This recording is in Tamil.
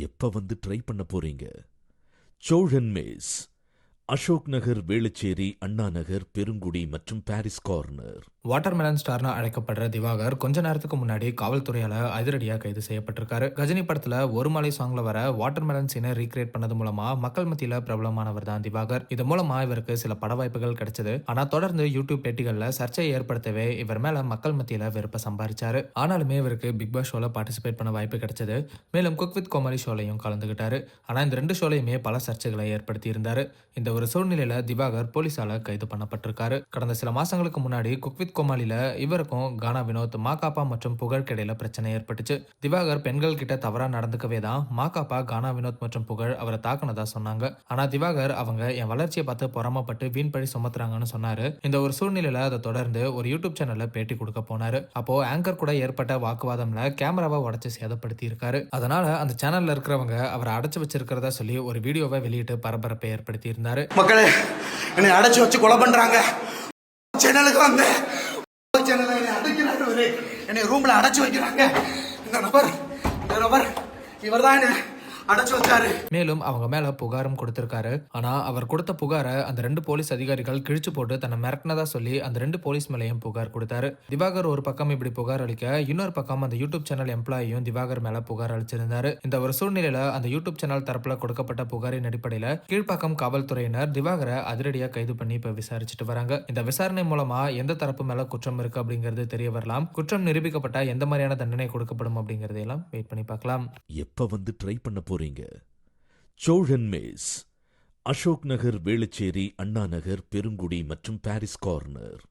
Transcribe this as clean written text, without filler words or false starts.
எப்ப வந்து ட்ரை பண்ண போறீங்க? சோழன் மெஸ், அசோக் நகர், வேளச்சேரி, அண்ணா நகர், பெருங்குடி மற்றும் பாரிஸ் கார்னர். வாட்டர்மெலன் ஸ்டார்னு அழைக்கப்படுற திவாகர் கொஞ்ச நேரத்துக்கு முன்னாடி காவல்துறையால அதிரடியா கைது செய்யப்பட்டிருக்காரு. கஜினி படத்துல ஒரு மலை சாங்ல வர வாட்டர்மெலன் சீனை ரீக்ரியேட் பண்ணது மூலமா மக்கள் மத்தியில பிரபலமானவர் தான் திவாகர். இது மூலமா இவருக்கு சில பட வாய்ப்புகள் கிடைச்சது. ஆனா தொடர்ந்து யூடியூப் பேட்டிகள்ல சர்ச்சையை ஏற்படுத்தவே இவர் மேல மக்கள் மத்தியில வெறுப்ப சம்பாரிச்சாரு. ஆனாலுமே இவருக்கு பிக் பாஸ் ஷோல பார்ட்டிசிபேட் பண்ண வாய்ப்பு கிடைச்சது. மேலும் குக் வித் கோமாளி ஷோலையும் கலந்துகிட்டாரு. ஆனா இந்த ரெண்டு ஷோலையுமே பல சர்ச்சைகளை ஏற்படுத்தி இருந்தாரு. இந்த ஒரு சூழ்நிலையில திவாகர் போலீசால கைது பண்ணப்பட்டிருக்காரு. கடந்த சில மாசங்களுக்கு முன்னாடி குக் வித் கோமாளில இவருக்கும் கானா வினோத், மாகாபா மற்றும் புகழ் கிடையில பிரச்சனை ஏற்பட்டுச்சு. திவாகர் பெண்கள் கிட்ட தவறா நடந்துக்கவே தான் மாகாபா, கானா வினோத் மற்றும் புகழ் அவரை தாக்குனதா சொன்னாங்க. ஆனா திவாகர் அவங்க என் வளர்ச்சியை பார்த்து பொறாமப்பட்டு வீண் பழி சுமத்துறாங்கன்னு சொன்னாரு. இந்த ஒரு சூழ்நிலையில அதை தொடர்ந்து ஒரு யூடியூப் சேனல்ல பேட்டி கொடுக்க போனாரு. அப்போ ஆங்கர் கூட ஏற்பட்ட வாக்குவாதம்ல கேமராவை உடைச்சு சேதப்படுத்தி இருக்காரு. அதனால அந்த சேனல்ல இருக்கிறவங்க அவரை அடைச்சு வச்சிருக்கிறதா சொல்லி ஒரு வீடியோவை வெளியிட்டு பரபரப்பை ஏற்படுத்தி இருந்தாரு. மக்களே, என்னை அடைச்சு வச்சு கொலை பண்றாங்க. சேனலுக்கு வந்து என்னை ரூம்ல அடைச்சு வைக்கிறாங்க. இந்த நபர் இவர்தான் என்ன அடைச்சு வச்சாரு. மேலும் அவங்க மேல புகாரும் கொடுத்திருக்காரு. ஆனா அவர் கொடுத்த புகாரை அந்த 2 போலீஸ் அதிகாரிகள் கிழிச்சு போட்டு தன்னை மிரட்டினதா சொல்லி அந்த 2 போலீஸ் மேலையும் புகார் கொடுத்தாரு. திவாகர் ஒரு பக்கம் இப்படி புகார் அளிக்க, இன்னொரு பக்கம் அந்த யூடியூப் சேனல் எம்ப்ளாயும் திவாகர் மேல புகார் அளிச்சிருந்தாரு. இந்த ஒரு சூழ்நிலையில அந்த யூடியூப் சேனல் தரப்புல கொடுக்கப்பட்ட புகாரின் அடிப்படையில கீழ்ப்பாக்கம் காவல்துறையினர் திவாகரை அதிரடியா கைது பண்ணி இப்ப விசாரிச்சுட்டு வராங்க. இந்த விசாரணை மூலமா எந்த தரப்பு மேல குற்றம் இருக்கு அப்படிங்கிறது தெரிய வரலாம். குற்றம் நிரூபிக்கப்பட்ட எந்த மாதிரியான தண்டனை கொடுக்கப்படும் அப்படிங்கறதையெல்லாம் வெயிட் பண்ணி பார்க்கலாம். எப்ப வந்து ட்ரை பண்ண போறீங்க? சோழன் மெஸ், அசோக் நகர், வேளச்சேரி, அண்ணா நகர், பெருங்குடி மற்றும் பாரிஸ் கார்னர்.